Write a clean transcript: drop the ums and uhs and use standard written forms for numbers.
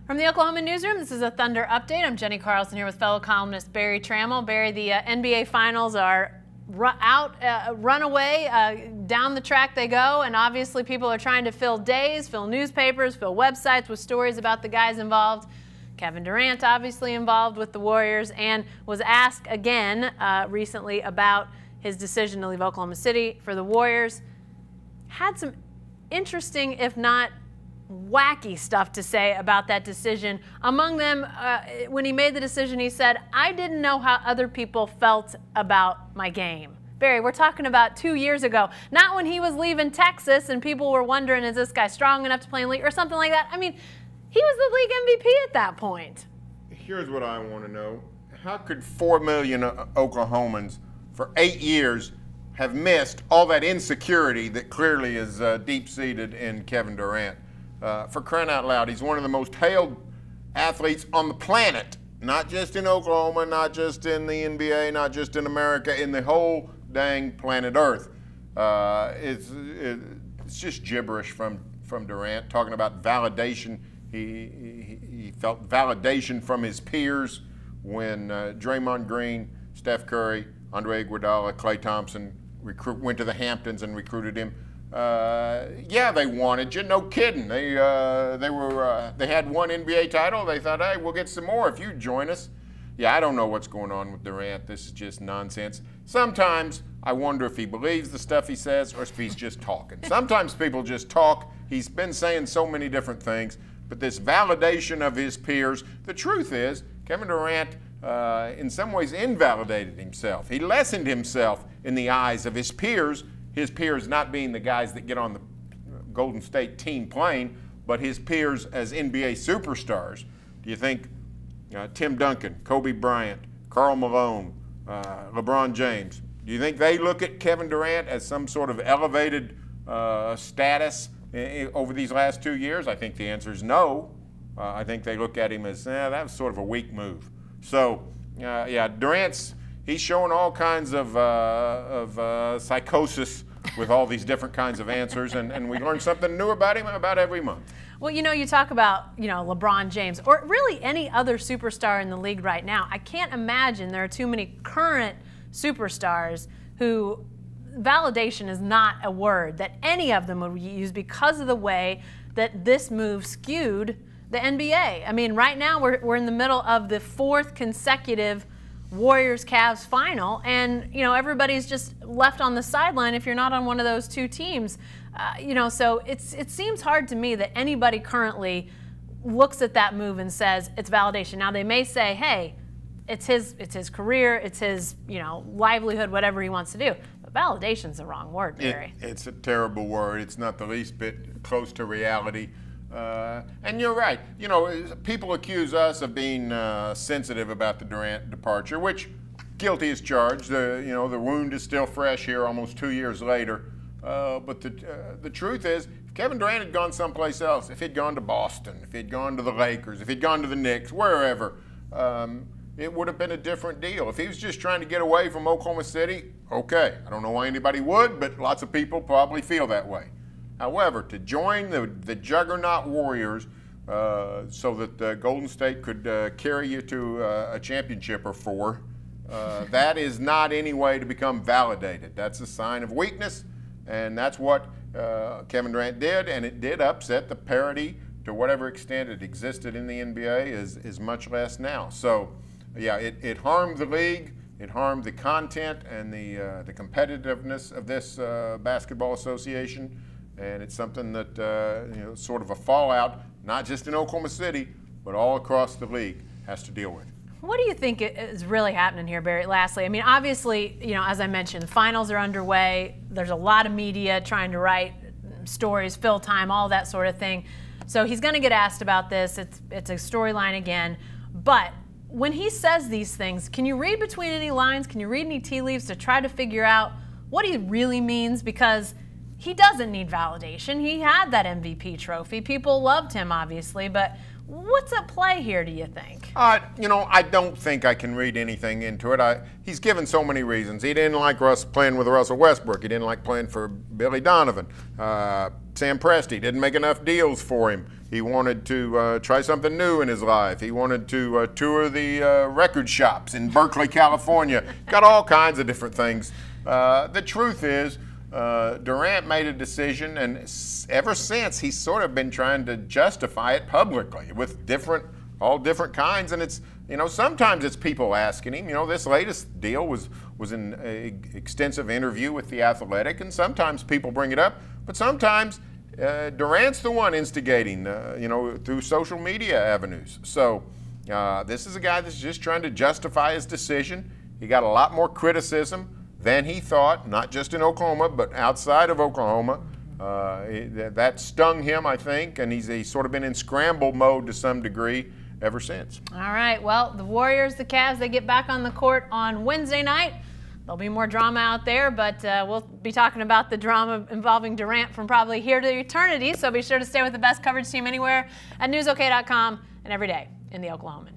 From the Oklahoman newsroom, this is a Thunder update. I'm Jenny Carlson here with fellow columnist Barry Trammell. Barry, the NBA Finals are run away, down the track they go, and obviously people are trying to fill days, fill newspapers, fill websites with stories about the guys involved. Kevin Durant obviously involved with the Warriors and was asked again recently about his decision to leave Oklahoma City for the Warriors. Had some interesting, if not wacky stuff to say about that decision. Among them, when he made the decision, he said, "I didn't know how other people felt about my game." Barry, we're talking about 2 years ago, not when he was leaving Texas and people were wondering, is this guy strong enough to play in the league or something like that. I mean, he was the league MVP at that point. Here's what I want to know. How could 4 million Oklahomans for 8 years have missed all that insecurity that clearly is deep-seated in Kevin Durant? For crying out loud, he's one of the most hailed athletes on the planet, not just in Oklahoma, not just in the NBA, not just in America, in the whole dang planet Earth. It's just gibberish from Durant, talking about validation. He felt validation from his peers when Draymond Green, Steph Curry, Andre Iguodala, Klay Thompson went to the Hamptons and recruited him. Yeah, they wanted you. No kidding. They had one NBA title. They thought, hey, we'll get some more if you join us. Yeah, I don't know what's going on with Durant. This is just nonsense. Sometimes I wonder if he believes the stuff he says or if he's just talking. Sometimes people just talk. He's been saying so many different things, but this validation of his peers, the truth is, Kevin Durant in some ways invalidated himself. He lessened himself in the eyes of his peers not being the guys that get on the Golden State team plane, but his peers as NBA superstars. Do you think Tim Duncan, Kobe Bryant, Karl Malone, LeBron James, do you think they look at Kevin Durant as some sort of elevated status over these last 2 years? I think the answer is no. I think they look at him as, that was sort of a weak move. So, yeah, he's showing all kinds of psychosis with all these different kinds of answers, and we learn something new about him about every month. Well, you talk about, LeBron James, or really any other superstar in the league right now. I can't imagine there are too many current superstars who validation is not a word that any of them would use because of the way that this move skewed the NBA. I mean, right now we're in the middle of the 4th consecutive Warriors-Cavs final, and everybody's just left on the sideline if you're not on one of those two teams. So it seems hard to me that anybody currently looks at that move and says it's validation. Now they may say, hey, it's his career, it's his livelihood, whatever he wants to do. But validation's the wrong word, Barry. It's a terrible word. It's not the least bit close to reality. And you're right. People accuse us of being sensitive about the Durant departure, which guilty as charged. The wound is still fresh here, almost 2 years later. But the truth is, if Kevin Durant had gone someplace else, if he'd gone to Boston, if he'd gone to the Lakers, if he'd gone to the Knicks, wherever, it would have been a different deal. If he was just trying to get away from Oklahoma City, okay. I don't know why anybody would, but lots of people probably feel that way. However, to join the juggernaut Warriors so that Golden State could carry you to a championship or 4, that is not any way to become validated. That's a sign of weakness, and that's what Kevin Durant did, and it did upset the parity to whatever extent it existed in the NBA is much less now. So, yeah, it harmed the league. It harmed the content and the competitiveness of this basketball association. And it's something that, sort of a fallout, not just in Oklahoma City, but all across the league has to deal with. What do you think is really happening here, Barry? Lastly, I mean, obviously, as I mentioned, the finals are underway. There's a lot of media trying to write stories, fill time, all that sort of thing. So he's going to get asked about this. It's a storyline again. But when he says these things, can you read between any lines? Can you read any tea leaves to try to figure out what he really means? Because he doesn't need validation. He had that MVP trophy. People loved him, obviously, but what's at play here, do you think? You know, I don't think I can read anything into it. He's given so many reasons. He didn't like playing with Russell Westbrook. He didn't like playing for Billy Donovan. Sam Presti didn't make enough deals for him. He wanted to try something new in his life. He wanted to tour the record shops in Berkeley, California. Got all kinds of different things. The truth is, Durant made a decision, and ever since he's sort of been trying to justify it publicly with all different kinds. And it's, you know, sometimes it's people asking him. You know, this latest deal was an extensive interview with The Athletic, and sometimes people bring it up, but sometimes Durant's the one instigating, you know, through social media avenues. So this is a guy that's just trying to justify his decision. He got a lot more criticism than he thought, not just in Oklahoma, but outside of Oklahoma. That stung him, I think, and he's sort of been in scramble mode to some degree ever since. All right, well, the Warriors, the Cavs, they get back on the court on Wednesday night. There'll be more drama out there, but we'll be talking about the drama involving Durant from probably here to eternity, so be sure to stay with the best coverage team anywhere at newsok.com and every day in the Oklahoman.